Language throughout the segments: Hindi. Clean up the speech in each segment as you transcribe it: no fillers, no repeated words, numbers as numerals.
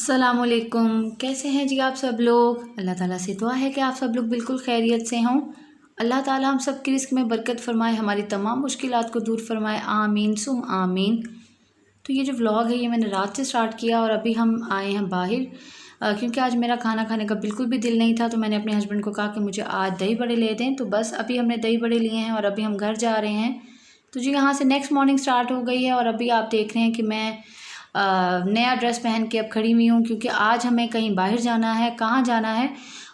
अस्सलामुअलैकुम। कैसे हैं जी आप सब लोग। अल्लाह ताला से दुआ है कि आप सब लोग बिल्कुल खैरियत से हों। अल्लाह ताला हम सब की रिस्क में बरकत फ़रमाए, हमारी तमाम मुश्किलात को दूर फ़रमाए, आमीन सुम आमीन। तो ये जो व्लॉग है ये मैंने रात से स्टार्ट किया और अभी हम आए हैं बाहर क्योंकि आज मेरा खाना खाने का बिल्कुल भी दिल नहीं था। तो मैंने अपने हस्बैंड को कहा कि मुझे आज दही बड़े ले दें, तो बस अभी हमने दही बड़े लिए हैं और अभी हम घर जा रहे हैं। तो जी यहाँ से नेक्स्ट मॉर्निंग स्टार्ट हो गई है और अभी आप देख रहे हैं कि मैं नया ड्रेस पहन के अब खड़ी हुई हूँ क्योंकि आज हमें कहीं बाहर जाना है। कहाँ जाना है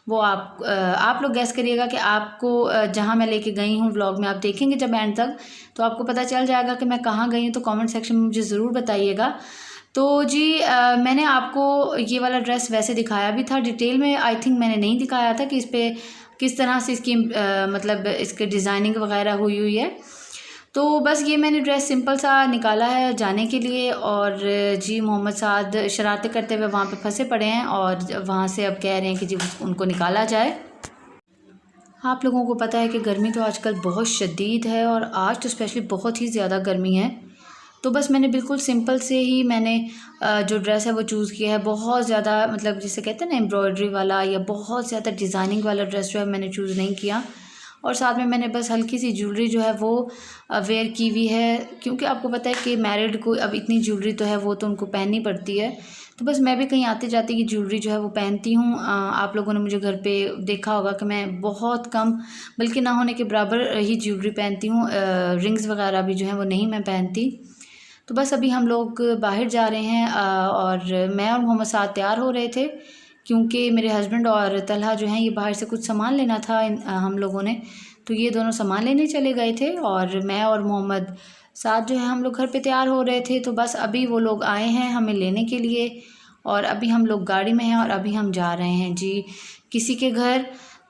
वो आप लोग गैस करिएगा कि आपको जहाँ मैं लेके गई हूँ व्लॉग में आप देखेंगे जब एंड तक तो आपको पता चल जाएगा कि मैं कहाँ गई हूँ। तो कमेंट सेक्शन में मुझे ज़रूर बताइएगा। तो जी मैंने आपको ये वाला ड्रेस वैसे दिखाया भी था डिटेल में, आई थिंक मैंने नहीं दिखाया था कि इस पर किस तरह से इसकी मतलब इसके डिज़ाइनिंग वगैरह हुई है। तो बस ये मैंने ड्रेस सिंपल सा निकाला है जाने के लिए और जी मोहम्मद साद शरारतें करते हुए वहाँ पे फंसे पड़े हैं और वहाँ से अब कह रहे हैं कि जी उनको निकाला जाए। आप लोगों को पता है कि गर्मी तो आजकल बहुत शदीद है और आज तो स्पेशली बहुत ही ज़्यादा गर्मी है। तो बस मैंने बिल्कुल सिंपल से ही मैंने जो ड्रेस है वो चूज़ किया है। बहुत ज़्यादा मतलब जिसे कहते हैं ना एम्ब्रॉयडरी वाला या बहुत ज़्यादा डिज़ाइनिंग वाला ड्रेस जो है मैंने चूज़ नहीं किया। और साथ में मैंने बस हल्की सी ज्वेलरी जो है वो वेयर की हुई है क्योंकि आपको पता है कि मैरिड को अब इतनी ज्वेलरी तो है वो तो उनको पहननी पड़ती है। तो बस मैं भी कहीं आते जाते की ज्वेलरी जो है वो पहनती हूँ। आप लोगों ने मुझे घर पे देखा होगा कि मैं बहुत कम बल्कि ना होने के बराबर ही ज्वेलरी पहनती हूँ। रिंग्स वगैरह भी जो है वो नहीं मैं पहनती। तो बस अभी हम लोग बाहर जा रहे हैं और मैं और मोहम्मद साद तैयार हो रहे थे क्योंकि मेरे हस्बैंड और तलहा जो हैं ये बाहर से कुछ सामान लेना था हम लोगों ने। तो ये दोनों सामान लेने चले गए थे और मैं और मोहम्मद साथ जो है हम लोग घर पे तैयार हो रहे थे। तो बस अभी वो लोग आए हैं हमें लेने के लिए और अभी हम लोग गाड़ी में हैं और अभी हम जा रहे हैं जी किसी के घर।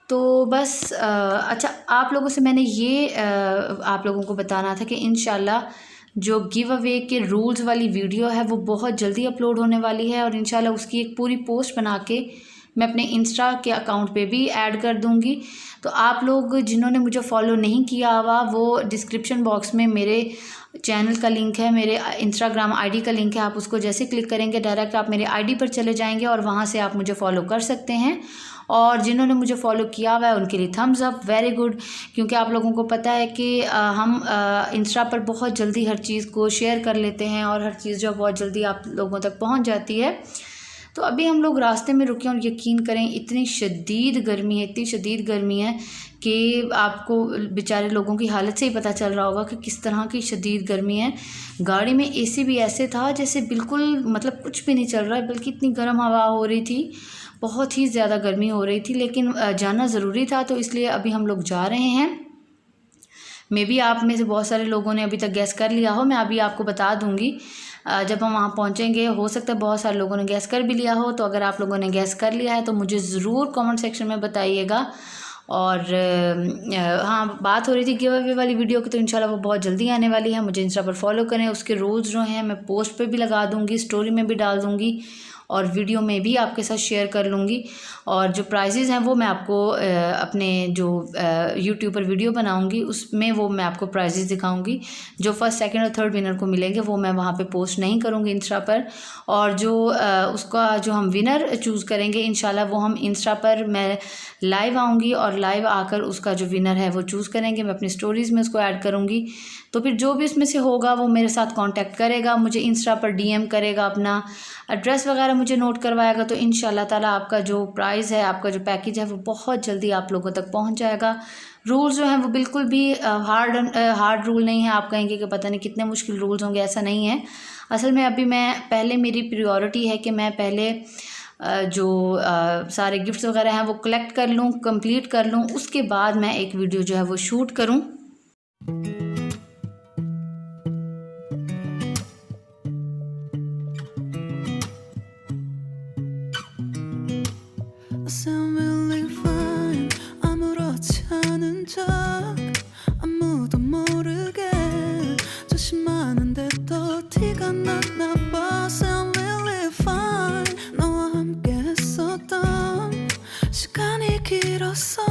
तो बस अच्छा आप लोगों से मैंने ये आप लोगों को बताना था कि इंशाल्लाह जो गिव अवे के रूल्स वाली वीडियो है वो बहुत जल्दी अपलोड होने वाली है और इंशाल्लाह उसकी एक पूरी पोस्ट बना के मैं अपने इंस्टा के अकाउंट पे भी ऐड कर दूंगी। तो आप लोग जिन्होंने मुझे फॉलो नहीं किया हुआ वो डिस्क्रिप्शन बॉक्स में मेरे चैनल का लिंक है, मेरे इंस्टाग्राम आईडी का लिंक है। आप उसको जैसे क्लिक करेंगे डायरेक्ट आप मेरे आईडी पर चले जाएंगे और वहाँ से आप मुझे फॉलो कर सकते हैं। और जिन्होंने मुझे फॉलो किया हुआ है उनके लिए थम्स अप, वेरी गुड। क्योंकि आप लोगों को पता है कि हम इंस्टा पर बहुत जल्दी हर चीज़ को शेयर कर लेते हैं और हर चीज़ जो बहुत जल्दी आप लोगों तक पहुंच जाती है। तो अभी हम लोग रास्ते में रुके और यकीन करें इतनी शदीद गर्मी है, इतनी शदीद गर्मी है कि आपको बेचारे लोगों की हालत से ही पता चल रहा होगा कि किस तरह की शदीद गर्मी है। गाड़ी में एसी भी ऐसे था जैसे बिल्कुल मतलब कुछ भी नहीं चल रहा है, बल्कि इतनी गर्म हवा हो रही थी, बहुत ही ज़्यादा गर्मी हो रही थी। लेकिन जाना ज़रूरी था तो इसलिए अभी हम लोग जा रहे हैं। मे बी आप में से बहुत सारे लोगों ने अभी तक गैस कर लिया हो, मैं अभी आपको बता दूंगी जब हम वहाँ पहुँचेंगे। हो सकता है बहुत सारे लोगों ने गैस कर भी लिया हो, तो अगर आप लोगों ने गैस कर लिया है तो मुझे ज़रूर कमेंट सेक्शन में बताइएगा। और हाँ बात हो रही थी गिव अवे वाली वीडियो की, तो इंशाल्लाह वो बहुत जल्दी आने वाली है। मुझे इंस्टा पर फॉलो करें, उसके रूल्स जो हैं मैं पोस्ट पे भी लगा दूँगी, स्टोरी में भी डाल दूँगी और वीडियो में भी आपके साथ शेयर कर लूँगी। और जो प्राइजेज़ हैं वो मैं आपको अपने जो यूट्यूब पर वीडियो बनाऊँगी उसमें वो मैं आपको प्राइजेज़ दिखाऊँगी। जो फर्स्ट सेकंड और थर्ड विनर को मिलेंगे वो मैं वहाँ पे पोस्ट नहीं करूँगी इंस्टा पर। और जो उसका जो हम विनर चूज़ करेंगे इंशाल्लाह वो हम इंस्टा पर मैं लाइव आऊँगी और लाइव आकर उसका जो विनर है वो चूज़ करेंगे, मैं अपनी स्टोरीज़ में उसको ऐड करूँगी। तो फिर जो भी उसमें से होगा वो मेरे साथ कांटेक्ट करेगा, मुझे इंस्टा पर डीएम करेगा, अपना एड्रेस वगैरह मुझे नोट करवाएगा। तो इंशाल्लाह ताला आपका जो प्राइस है, आपका जो पैकेज है वो बहुत जल्दी आप लोगों तक पहुंच जाएगा। रूल्स जो हैं वो बिल्कुल भी हार्ड रूल नहीं है। आप कहेंगे कि पता नहीं कितने मुश्किल रूल्स होंगे, ऐसा नहीं है। असल में अभी मैं पहले मेरी प्रायोरिटी है कि मैं पहले जो सारे गिफ्ट्स वगैरह हैं वो कलेक्ट कर लूँ, कंप्लीट कर लूँ, उसके बाद मैं एक वीडियो जो है वो शूट करूँ। Sound really fine. 아무렇지 않은 척 아무도 모르게 조심하는데 또 티가 났나 봐. Sound really fine. 너와 함께 했었던 시간이 길었어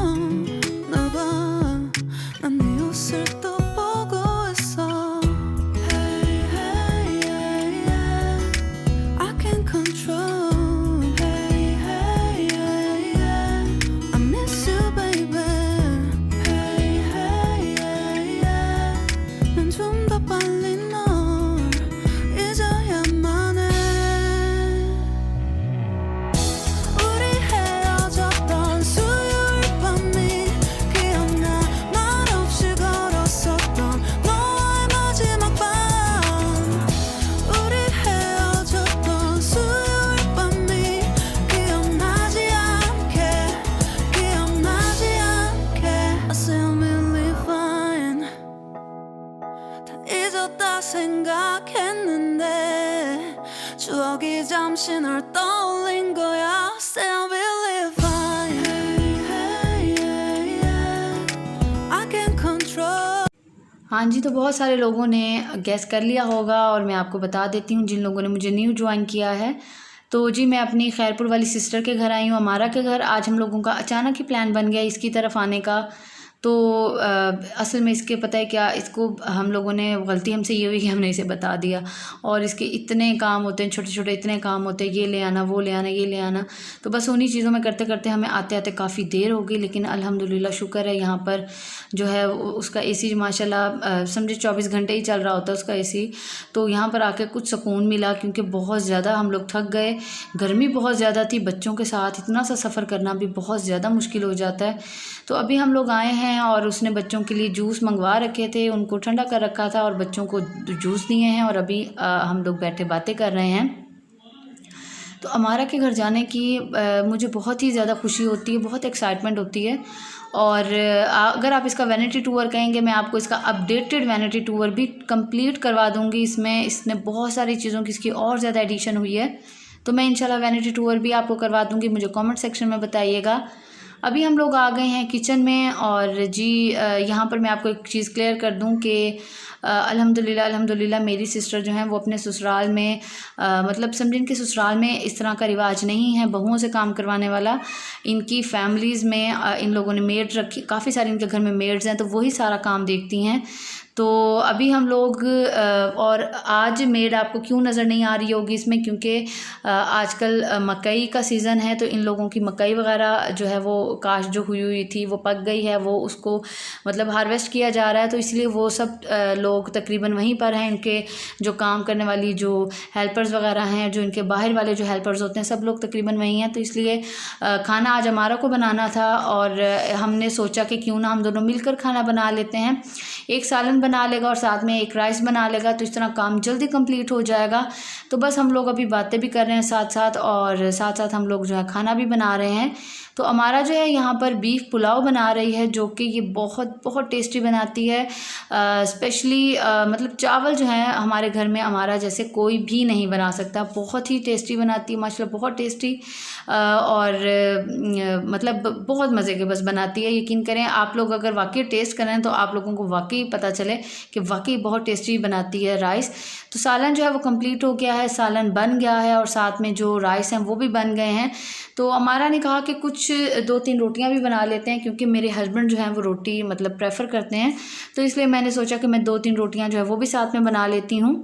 나 봐. 난 네 옷을 또 보고 있어. Hey, hey, yeah, yeah. I can't control 생각했는데 추억이 잠시 널 떠올린 거야. Say I will live fine. Hey, hey, yeah. I can control. हाँ जी, तो बहुत सारे लोगों ने गैस कर लिया होगा और मैं आपको बता देती हूँ जिन लोगों ने मुझे न्यू ज्वाइन किया है। तो जी मैं अपनी खैरपुर वाली सिस्टर के घर आई हूँ, अमारा के घर। आज हम लोगों का अचानक ही प्लान बन गया इसकी तरफ आने का। तो असल में इसके पता है क्या, इसको हम लोगों ने गलती हमसे ये हुई कि हमने इसे बता दिया, और इसके इतने काम होते हैं, छोटे छोटे इतने काम होते हैं, ये ले आना, वो ले आना, ये ले आना। तो बस उन्हीं चीज़ों में करते करते हमें आते आते काफ़ी देर हो गई। लेकिन अल्हम्दुलिल्लाह शुक्र है यहाँ पर जो है उसका एसी माशाल्लाह समझे 24 घंटे ही चल रहा होता है उसका एसी। तो यहाँ पर आके कुछ सुकून मिला, क्योंकि बहुत ज़्यादा हम लोग थक गए, गर्मी बहुत ज़्यादा थी, बच्चों के साथ इतना सा सफ़र करना भी बहुत ज़्यादा मुश्किल हो जाता है। तो अभी हम लोग आए हैं और उसने बच्चों के लिए जूस मंगवा रखे थे, उनको ठंडा कर रखा था और बच्चों को जूस दिए हैं, और अभी हम लोग बैठे बातें कर रहे हैं। तो अमारा के घर जाने की मुझे बहुत ही ज़्यादा खुशी होती है, बहुत एक्साइटमेंट होती है। और अगर आप इसका वैनिटी टूर कहेंगे, मैं आपको इसका अपडेटेड वैनिटी टूर भी कंप्लीट करवा दूँगी। इसने बहुत सारी चीज़ों की इसकी और ज़्यादा एडिशन हुई है, तो मैं इंशाल्लाह वैनिटी टूर भी आपको करवा दूँगी। मुझे कमेंट सेक्शन में बताइएगा। अभी हम लोग आ गए हैं किचन में, और जी यहाँ पर मैं आपको एक चीज़ क्लियर कर दूँ कि अल्हम्दुलिल्लाह मेरी सिस्टर जो हैं वो अपने ससुराल में मतलब समझें इनके ससुराल में इस तरह का रिवाज नहीं है बहुओं से काम करवाने वाला। इनकी फैमिलीज़ में इन लोगों ने मेड रखी, काफ़ी सारी इनके घर में मेड्स हैं, तो वही सारा काम देखती हैं। तो अभी हम लोग और आज मेड आपको क्यों नज़र नहीं आ रही होगी इसमें, क्योंकि आजकल मकई का सीज़न है, तो इन लोगों की मकई वगैरह जो है वो काश्त जो हुई थी वो पक गई है, वो उसको मतलब हार्वेस्ट किया जा रहा है। तो इसलिए वो सब लोग तकरीबन वहीं पर हैं। इनके जो काम करने वाली जो हेल्पर्स वगैरह हैं, जो इनके बाहर वाले जो हेल्पर्स होते हैं, सब लोग तकरीबन वहीं हैं। तो इसलिए खाना आज हमारा को बनाना था, और हमने सोचा कि क्यों ना हम दोनों मिलकर खाना बना लेते हैं। एक सालन बना लेगा और साथ में एक राइस बना लेगा, तो इस तरह काम जल्दी कंप्लीट हो जाएगा। तो बस हम लोग अभी बातें भी कर रहे हैं साथ साथ, और साथ साथ हम लोग जो है खाना भी बना रहे हैं। तो हमारा जो है यहाँ पर बीफ पुलाव बना रही है, जो कि ये बहुत बहुत टेस्टी बनाती है। स्पेशली मतलब चावल जो है हमारे घर में हमारा जैसे कोई भी नहीं बना सकता, बहुत ही टेस्टी बनाती है माशाल्लाह, बहुत टेस्टी। और मतलब बहुत मज़े के बस बनाती है। यकीन करें आप लोग अगर वाकई टेस्ट करें तो आप लोगों को वाकई पता चले कि वाकई बहुत टेस्टी बनाती है राइस। तो सालन जो है वो कंप्लीट हो गया है, सालन बन गया है, और साथ में जो राइस हैं वो भी बन गए हैं। तो हमारा ने कहा कि कुछ 2-3 रोटियां भी बना लेते हैं, क्योंकि मेरे हस्बैंड जो हैं वो रोटी मतलब प्रेफर करते हैं, तो इसलिए मैंने सोचा कि मैं 2-3 रोटियां जो है वो भी साथ में बना लेती हूँ।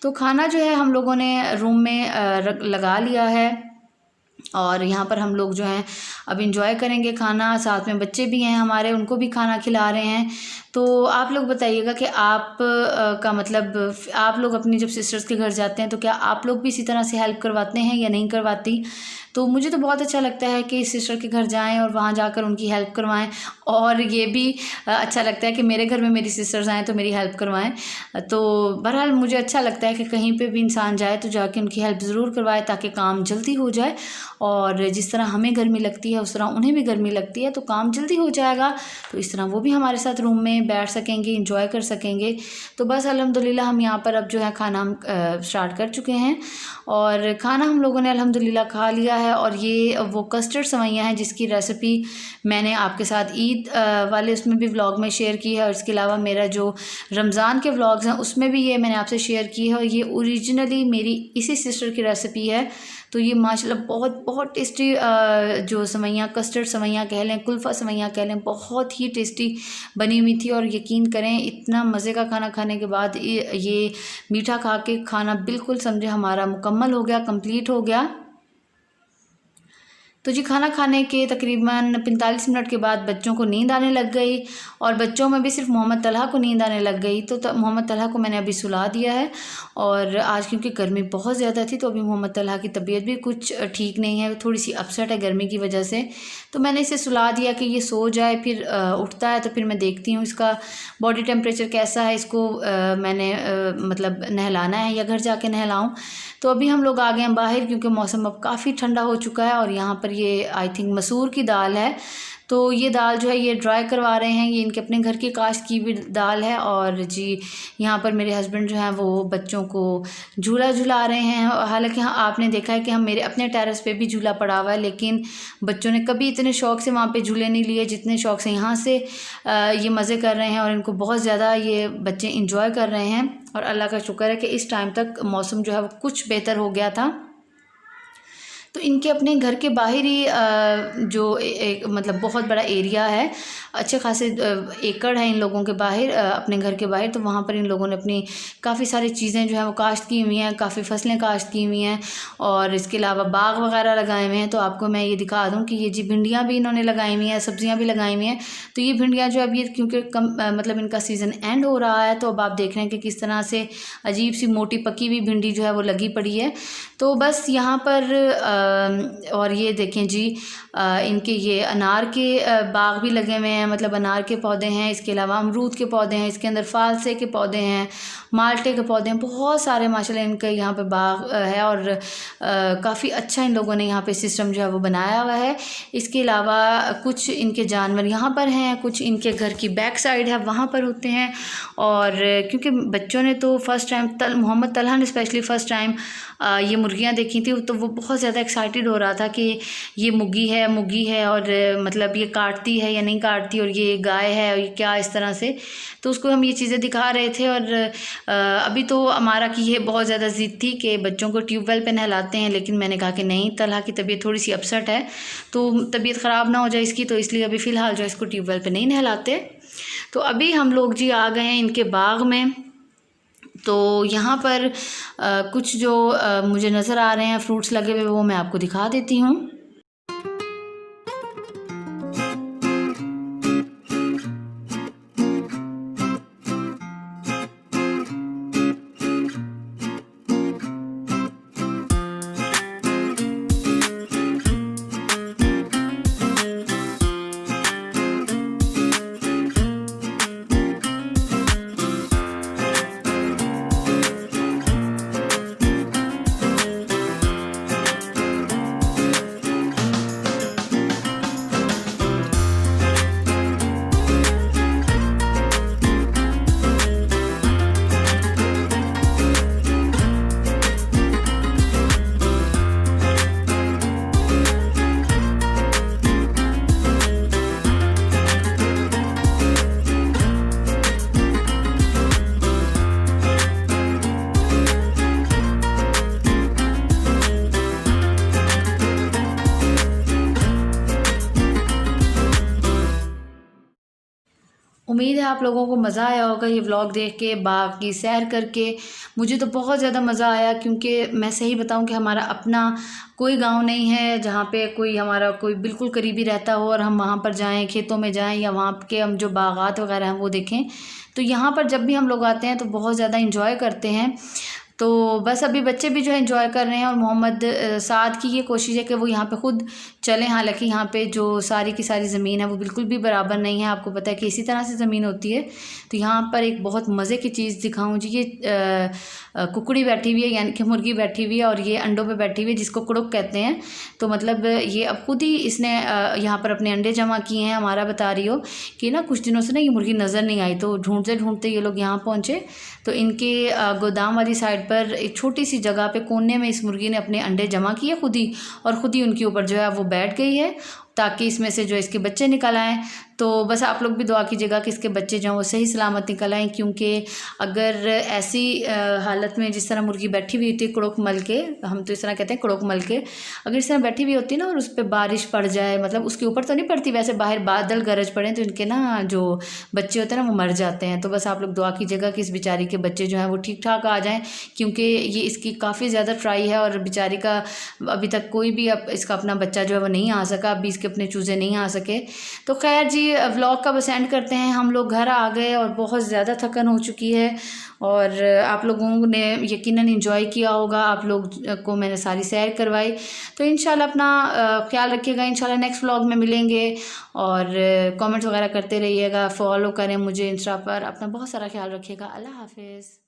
तो खाना जो है हम लोगों ने रूम में लगा लिया है, और यहाँ पर हम लोग जो हैं अब इंजॉय करेंगे खाना। साथ में बच्चे भी हैं हमारे, उनको भी खाना खिला रहे हैं। तो आप लोग बताइएगा कि आप का मतलब आप लोग अपनी जब सिस्टर्स के घर जाते हैं तो क्या आप लोग भी इसी तरह से हेल्प करवाते हैं या नहीं करवाती। तो मुझे तो बहुत अच्छा लगता है कि सिस्टर के घर जाएं और वहाँ जाकर उनकी हेल्प करवाएं, और ये भी अच्छा लगता है कि मेरे घर में मेरी सिस्टर्स आएँ तो मेरी हेल्प करवाएं। तो बहरहाल मुझे अच्छा लगता है कि कहीं पे भी इंसान जाए तो जाके उनकी हेल्प ज़रूर करवाए, ताकि काम जल्दी हो जाए। और जिस तरह हमें गर्मी लगती है उस तरह उन्हें भी गर्मी लगती है, तो काम जल्दी हो जाएगा। तो इस तरह वो भी हमारे साथ रूम में बैठ सकेंगे, इंजॉय कर सकेंगे। तो बस अल्हम्दुलिल्लाह हम यहाँ पर अब जो है खाना हम स्टार्ट कर चुके हैं, और खाना हम लोगों ने अल्हम्दुलिल्लाह खा लिया है। और ये वो कस्टर्ड सेवइयाँ हैं जिसकी रेसिपी मैंने आपके साथ ईद वाले उसमें भी व्लॉग में शेयर की है, और इसके अलावा मेरा जो रमज़ान के व्लॉग्स हैं उसमें भी ये मैंने आपसे शेयर की है, और ये ओरिजिनली मेरी इसी सिस्टर की रेसिपी है। तो ये माशाल्लाह बहुत बहुत टेस्टी जो सेवइयाँ, कस्टर्ड सेवइयाँ कह लें, कुल्फ़ा सेवइयाँ कह लें, बहुत ही टेस्टी बनी हुई थी। और यकीन करें इतना मज़े का खाना खाने के बाद ये मीठा खा के खाना बिल्कुल समझे हमारा मुकम्मल हो गया, कंप्लीट हो गया। तो जी खाना खाने के तकरीबन 45 मिनट के बाद बच्चों को नींद आने लग गई, और बच्चों में भी सिर्फ मोहम्मद तलहा को नींद आने लग गई। तो मोहम्मद तलहा को मैंने अभी सुला दिया है, और आज क्योंकि गर्मी बहुत ज़्यादा थी तो अभी मोहम्मद तलहा की तबीयत भी कुछ ठीक नहीं है, थोड़ी सी अपसेट है गर्मी की वजह से। तो मैंने इसे सुला दिया कि ये सो जाए, फिर उठता है तो फिर मैं देखती हूँ इसका बॉडी टेम्परेचर कैसा है, इसको मैंने मतलब नहलाना है या घर जाके नहलाऊँ। तो अभी हम लोग आ गए हैं बाहर, क्योंकि मौसम अब काफ़ी ठंडा हो चुका है। और यहाँ पर ये आई थिंक मसूर की दाल है, तो ये दाल जो है ये ड्राई करवा रहे हैं, ये इनके अपने घर की काश्त की भी दाल है। और जी यहाँ पर मेरे हस्बैंड जो हैं वो बच्चों को झूला झुला रहे हैं। हालांकि हाँ आपने देखा है कि हम मेरे अपने टेरेस पे भी झूला पड़ा हुआ है, लेकिन बच्चों ने कभी इतने शौक़ से वहाँ पे झूले नहीं लिए जितने शौक़ से यहाँ से ये मज़े कर रहे हैं। और इनको बहुत ज़्यादा ये बच्चे इंजॉय कर रहे हैं और अल्लाह का शुक्र है कि इस टाइम तक मौसम जो है वो कुछ बेहतर हो गया था। तो इनके अपने घर के बाहर ही जो एक मतलब बहुत बड़ा एरिया है, अच्छे खासे एकड़ है इन लोगों के बाहर, अपने घर के बाहर। तो वहाँ पर इन लोगों ने अपनी काफ़ी सारी चीज़ें जो है वो काश्त की हुई हैं, काफ़ी फसलें काश्त की हुई हैं और इसके अलावा बाग वगैरह लगाए हुए हैं। तो आपको मैं ये दिखा दूँ कि ये जी भिंडियाँ भी इन्होंने लगाई हुई हैं, सब्जियाँ भी लगाई हुई हैं। तो ये भिंडियाँ जो अब ये क्योंकि मतलब इनका सीज़न एंड हो रहा है, तो अब आप देख रहे हैं कि किस तरह से अजीब सी मोटी पकी हुई भिंडी जो है वो लगी पड़ी है। तो बस यहाँ पर और ये देखें जी इनके ये अनार के बाग भी लगे हुए हैं, मतलब अनार के पौधे हैं, इसके अलावा अमरूद के पौधे हैं, इसके अंदर फालसे के पौधे हैं, माल्टे के पौधे हैं, बहुत सारे माशाल्लाह इनके यहाँ पे बाग है। और काफ़ी अच्छा इन लोगों ने यहाँ पे सिस्टम जो है वो बनाया हुआ है। इसके अलावा कुछ इनके जानवर यहाँ पर हैं, कुछ इनके घर की बैक साइड है वहाँ पर होते हैं। और क्योंकि बच्चों ने तो फर्स्ट टाइम मोहम्मद तलहा ने स्पेशली फ़र्स्ट टाइम ये मुर्गियाँ देखी थी, तो वो बहुत ज़्यादा एक्साइटेड हो रहा था कि ये मुर्गी है और मतलब ये काटती है या नहीं काटती, और ये गाय है और ये क्या, इस तरह से। तो उसको हम ये चीज़ें दिखा रहे थे। और अभी तो हमारा की ये बहुत ज़्यादा ज़िद थी कि बच्चों को ट्यूबवेल पे नहलाते हैं, लेकिन मैंने कहा कि नहीं, तलहा की तबीयत थोड़ी सी अपसेट है, तो तबीयत ख़राब ना हो जाए इसकी, तो इसलिए अभी फ़िलहाल जो इसको ट्यूबवेल पे नहीं नहलाते। तो अभी हम लोग जी आ गए हैं इनके बाग में। तो यहाँ पर कुछ जो मुझे नज़र आ रहे हैं फ्रूट्स लगे हुए, वो मैं आपको दिखा देती हूँ। उम्मीद है आप लोगों को मज़ा आया होगा ये व्लॉग देख के, बाग की सैर करके। मुझे तो बहुत ज़्यादा मज़ा आया, क्योंकि मैं सही बताऊं कि हमारा अपना कोई गांव नहीं है जहाँ पे कोई हमारा कोई बिल्कुल करीबी रहता हो और हम वहाँ पर जाएं, खेतों में जाएं या वहाँ के हम जो बागात वगैरह हैं वो देखें। तो यहाँ पर जब भी हम लोग आते हैं तो बहुत ज़्यादा इंजॉय करते हैं। तो बस अभी बच्चे भी जो है एंजॉय कर रहे हैं, और मोहम्मद साद की ये कोशिश है कि वो यहाँ पे ख़ुद चलें। हालांकि यहाँ पे जो सारी की सारी ज़मीन है वो बिल्कुल भी बराबर नहीं है, आपको पता है कि इसी तरह से ज़मीन होती है। तो यहाँ पर एक बहुत मज़े की चीज़ दिखाऊँ जी, ये कुकड़ी बैठी हुई है, यानी कि मुर्गी बैठी हुई है, और ये अंडों पे बैठी हुई है, जिसको कुड़ुक कहते हैं। तो मतलब ये अब खुद ही इसने यहाँ पर अपने अंडे जमा किए हैं। हमारा बता रही हो कि ना कुछ दिनों से ना ये मुर्गी नज़र नहीं आई, तो ढूंढते ढूंढते ये लोग यहाँ पहुँचे। तो इनके गोदाम वाली साइड पर एक छोटी सी जगह पे कोने में इस मुर्गी ने अपने अंडे जमा किए खुद ही, और ख़ुद ही उनके ऊपर जो है वो बैठ गई है, ताकि इसमें से जो इसके बच्चे निकल आएँ। तो बस आप लोग भी दुआ कीजिएगा कि इसके बच्चे जो हैं वो सही सलामत निकल आएँ, क्योंकि अगर ऐसी हालत में जिस तरह मुर्गी बैठी हुई होती है कुड़ुक मल के, हम तो इस तरह कहते हैं कुड़ुक मल के, अगर इस तरह बैठी हुई होती है ना और उस पर बारिश पड़ जाए, मतलब उसके ऊपर तो नहीं पड़ती, वैसे बाहर बादल गरज पड़े तो इनके ना जो बच्चे होते हैं ना वो मर जाते हैं। तो बस आप लोग दुआ कीजिएगा कि इस बेचारी के बच्चे जो हैं वो ठीक ठाक आ जाएँ, क्योंकि ये इसकी काफ़ी ज़्यादा ट्राई है और बेचारी का अभी तक कोई भी इसका अपना बच्चा जो है वो नहीं आ सका, अभी इसके अपने चूज़े नहीं आ सके। तो खैर जी व्लॉग का बस एंड करते हैं। हम लोग घर आ गए और बहुत ज़्यादा थकन हो चुकी है, और आप लोगों ने यकीनन एंजॉय किया होगा, आप लोग को मैंने सारी सैर करवाई। तो इंशाल्लाह अपना ख्याल रखिएगा, इंशाल्लाह नेक्स्ट व्लॉग में मिलेंगे, और कमेंट्स वगैरह करते रहिएगा, फॉलो करें मुझे इंस्टा पर। अपना बहुत सारा ख्याल रखिएगा। अल्लाह हाफिज़।